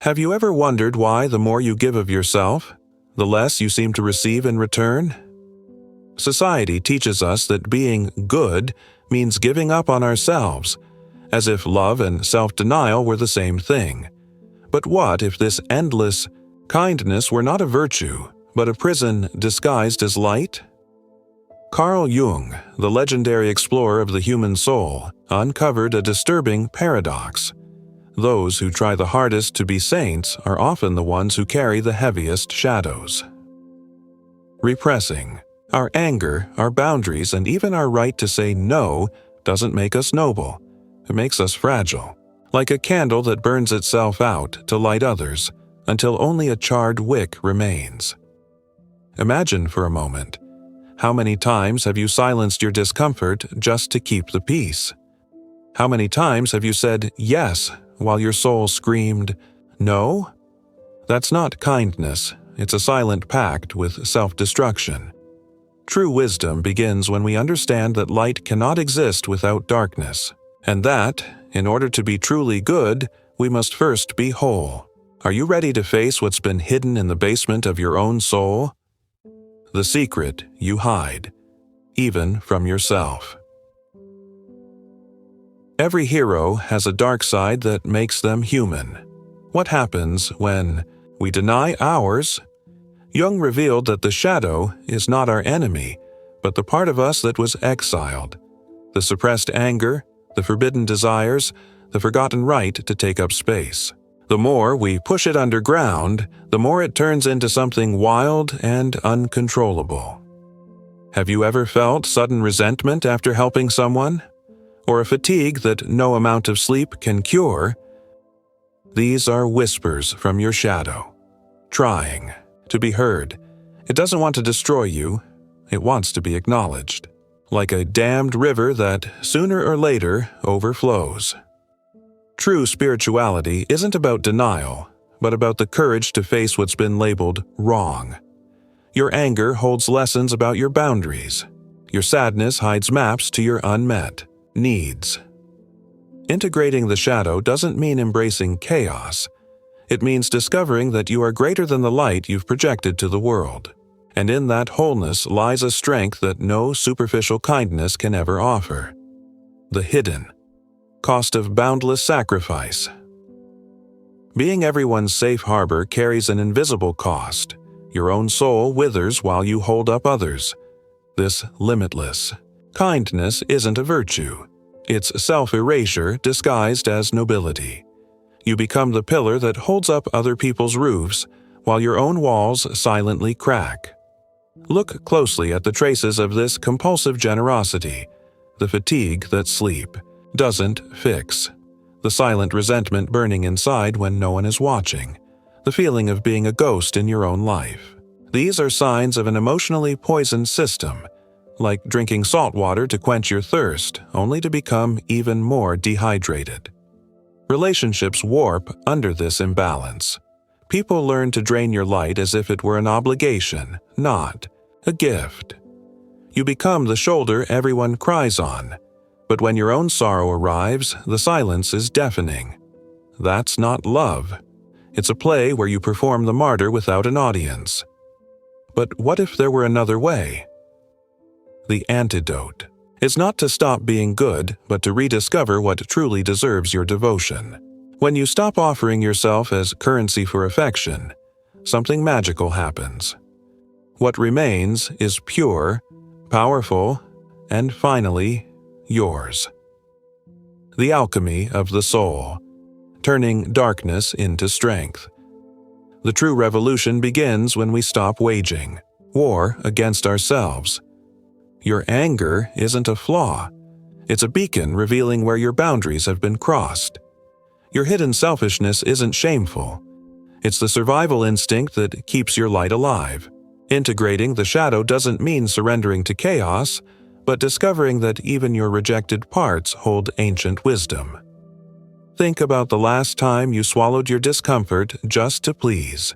Have you ever wondered why the more you give of yourself, the less you seem to receive in return? Society teaches us that being good means giving up on ourselves, as if love and self-denial were the same thing. But what if this endless kindness were not a virtue, but a prison disguised as light? Carl Jung, the legendary explorer of the human soul, uncovered a disturbing paradox. Those who try the hardest to be saints are often the ones who carry the heaviest shadows. Repressing our anger, our boundaries, and even our right to say no doesn't make us noble. It makes us fragile, like a candle that burns itself out to light others until only a charred wick remains. Imagine for a moment, how many times have you silenced your discomfort just to keep the peace? How many times have you said yes while your soul screamed no? That's not kindness, it's a silent pact with self-destruction. True wisdom begins when we understand that light cannot exist without darkness, and that, in order to be truly good, we must first be whole. Are you ready to face what's been hidden in the basement of your own soul? The secret you hide, even from yourself. Every hero has a dark side that makes them human. What happens when we deny ours? Jung revealed that the shadow is not our enemy, but the part of us that was exiled. The suppressed anger, the forbidden desires, the forgotten right to take up space. The more we push it underground, the more it turns into something wild and uncontrollable. Have you ever felt sudden resentment after helping someone? Or a fatigue that no amount of sleep can cure? These are whispers from your shadow, trying to be heard. It doesn't want to destroy you, it wants to be acknowledged, like a dammed river that sooner or later overflows. True spirituality isn't about denial, but about the courage to face what's been labeled wrong. Your anger holds lessons about your boundaries. Your sadness hides maps to your unmet needs. Integrating the shadow doesn't mean embracing chaos. It means discovering that you are greater than the light you've projected to the world. And in that wholeness lies a strength that no superficial kindness can ever offer. The hidden cost of boundless sacrifice. Being everyone's safe harbor carries an invisible cost. Your own soul withers while you hold up others. This limitless kindness isn't a virtue. It's self-erasure disguised as nobility. You become the pillar that holds up other people's roofs while your own walls silently crack. Look closely at the traces of this compulsive generosity, the fatigue that sleep doesn't fix, the silent resentment burning inside when no one is watching, the feeling of being a ghost in your own life. These are signs of an emotionally poisoned system, like drinking salt water to quench your thirst, only to become even more dehydrated. Relationships warp under this imbalance. People learn to drain your light as if it were an obligation, not a gift. You become the shoulder everyone cries on, but when your own sorrow arrives, the silence is deafening. That's not love. It's a play where you perform the martyr without an audience. But what if there were another way? The antidote is not to stop being good, but to rediscover what truly deserves your devotion. When you stop offering yourself as currency for affection, something magical happens. What remains is pure, powerful, and finally, yours. The alchemy of the soul, turning darkness into strength. The true revolution begins when we stop waging war against ourselves. Your anger isn't a flaw. It's a beacon revealing where your boundaries have been crossed. Your hidden selfishness isn't shameful. It's the survival instinct that keeps your light alive. Integrating the shadow doesn't mean surrendering to chaos, but discovering that even your rejected parts hold ancient wisdom. Think about the last time you swallowed your discomfort just to please.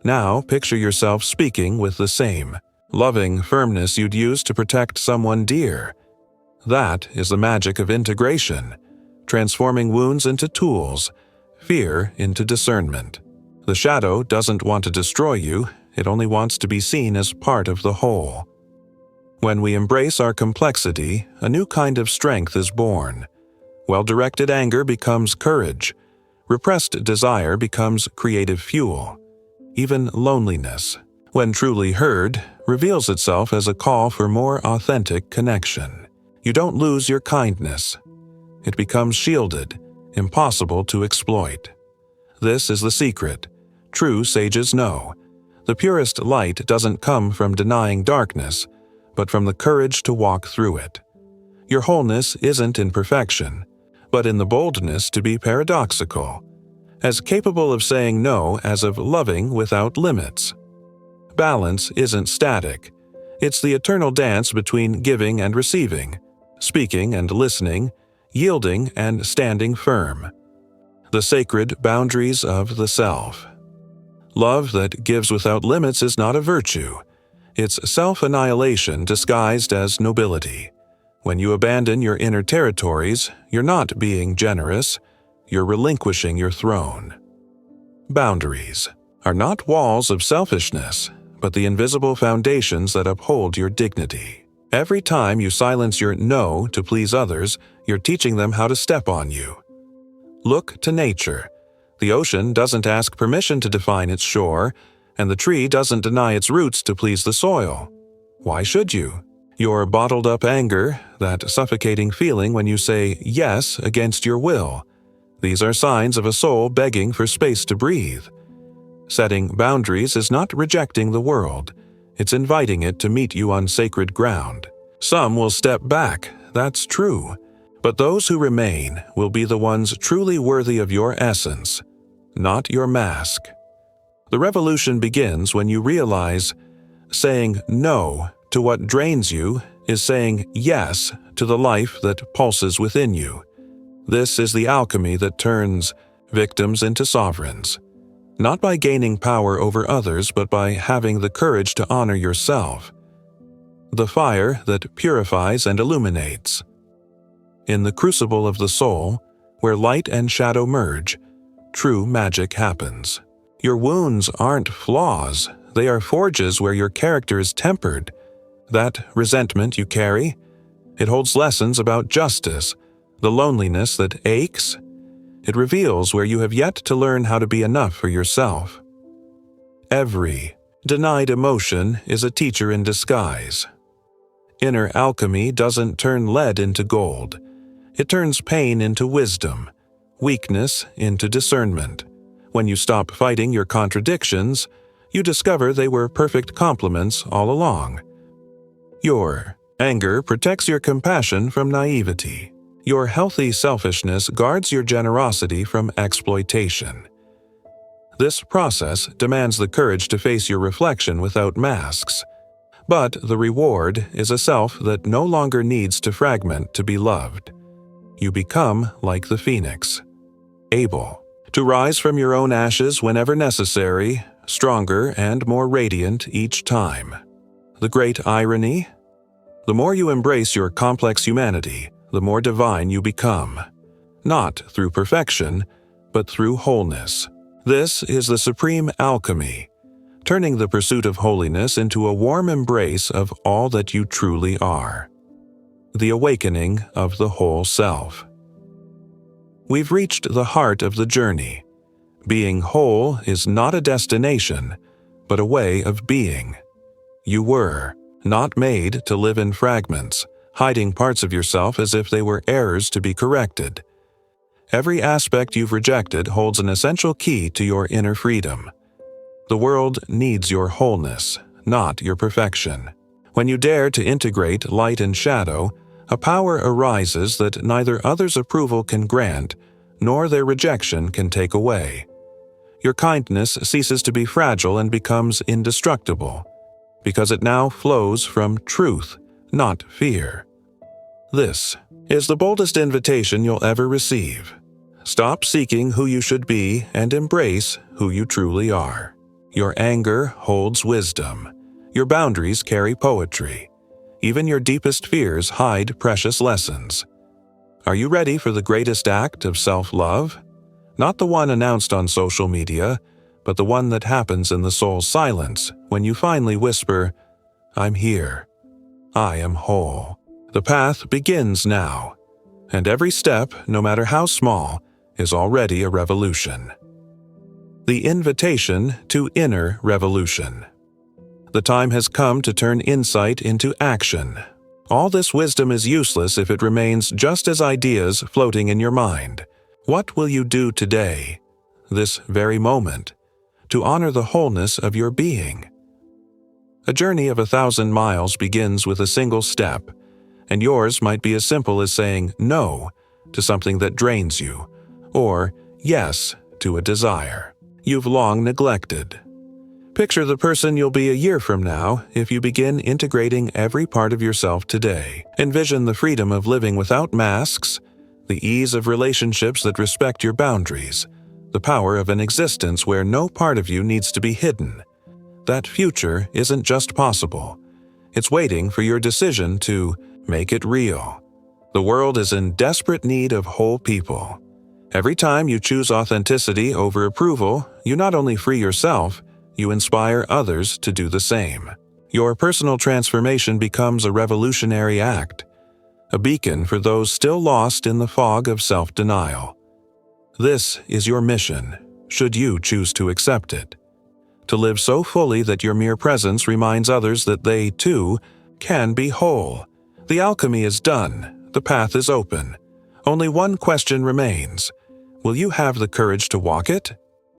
Now picture yourself speaking with the same loving firmness you'd use to protect someone dear. That is the magic of integration, transforming wounds into tools, fear into discernment, The shadow doesn't want to destroy you, it only wants to be seen as part of the whole. When we embrace our complexity, a new kind of strength is born. Well-directed anger becomes courage. Repressed desire becomes creative fuel. Even loneliness, when truly heard, reveals itself as a call for more authentic connection. You don't lose your kindness. It becomes shielded, impossible to exploit. This is the secret. True sages know. The purest light doesn't come from denying darkness, but from the courage to walk through it. Your wholeness isn't in perfection, but in the boldness to be paradoxical, as capable of saying no as of loving without limits. Balance isn't static. It's the eternal dance between giving and receiving, speaking and listening, yielding and standing firm. The sacred boundaries of the self. Love that gives without limits is not a virtue. It's self-annihilation disguised as nobility. When you abandon your inner territories, you're not being generous, you're relinquishing your throne. Boundaries are not walls of selfishness, but the invisible foundations that uphold your dignity. Every time you silence your no to please others, you're teaching them how to step on you. Look to nature. The ocean doesn't ask permission to define its shore, and the tree doesn't deny its roots to please the soil. Why should you? Your bottled-up anger, that suffocating feeling when you say yes against your will, these are signs of a soul begging for space to breathe. Setting boundaries is not rejecting the world. It's inviting it to meet you on sacred ground. Some will step back, that's true, but those who remain will be the ones truly worthy of your essence, not your mask. The revolution begins when you realize saying no to what drains you is saying yes to the life that pulses within you. This is the alchemy that turns victims into sovereigns, not by gaining power over others, but by having the courage to honor yourself. The fire that purifies and illuminates. In the crucible of the soul, where light and shadow merge, true magic happens. Your wounds aren't flaws, they are forges where your character is tempered. That resentment you carry, it holds lessons about justice, the loneliness that aches. It reveals where you have yet to learn how to be enough for yourself. Every denied emotion is a teacher in disguise. Inner alchemy doesn't turn lead into gold. It turns pain into wisdom, weakness into discernment. When you stop fighting your contradictions, you discover they were perfect complements all along. Your anger protects your compassion from naivety. Your healthy selfishness guards your generosity from exploitation. This process demands the courage to face your reflection without masks. But the reward is a self that no longer needs to fragment to be loved. You become like the phoenix, able to rise from your own ashes whenever necessary, stronger and more radiant each time. The great irony? The more you embrace your complex humanity, the more divine you become. Not through perfection, but through wholeness. This is the supreme alchemy, turning the pursuit of holiness into a warm embrace of all that you truly are. The awakening of the whole self. We've reached the heart of the journey. Being whole is not a destination, but a way of being. You were not made to live in fragments, hiding parts of yourself as if they were errors to be corrected. Every aspect you've rejected holds an essential key to your inner freedom. The world needs your wholeness, not your perfection. When you dare to integrate light and shadow, a power arises that neither others' approval can grant, nor their rejection can take away. Your kindness ceases to be fragile and becomes indestructible, because it now flows from truth, not fear. This is the boldest invitation you'll ever receive. Stop seeking who you should be and embrace who you truly are. Your anger holds wisdom. Your boundaries carry poetry. Even your deepest fears hide precious lessons. Are you ready for the greatest act of self-love? Not the one announced on social media, but the one that happens in the soul's silence when you finally whisper, "I'm here. I am whole." The path begins now, and every step, no matter how small, is already a revolution. The invitation to inner revolution. The time has come to turn insight into action. All this wisdom is useless if it remains just as ideas floating in your mind. What will you do today, this very moment, to honor the wholeness of your being? A journey of 1,000 miles begins with a single step, and yours might be as simple as saying no to something that drains you, or yes to a desire you've long neglected. Picture the person you'll be a year from now if you begin integrating every part of yourself today. Envision the freedom of living without masks, the ease of relationships that respect your boundaries, the power of an existence where no part of you needs to be hidden. That future isn't just possible. It's waiting for your decision to make it real. The world is in desperate need of whole people. Every time you choose authenticity over approval, you not only free yourself, you inspire others to do the same. Your personal transformation becomes a revolutionary act, a beacon for those still lost in the fog of self-denial. This is your mission, should you choose to accept it. To live so fully that your mere presence reminds others that they, too, can be whole. The alchemy is done, the path is open. Only one question remains. Will you have the courage to walk it?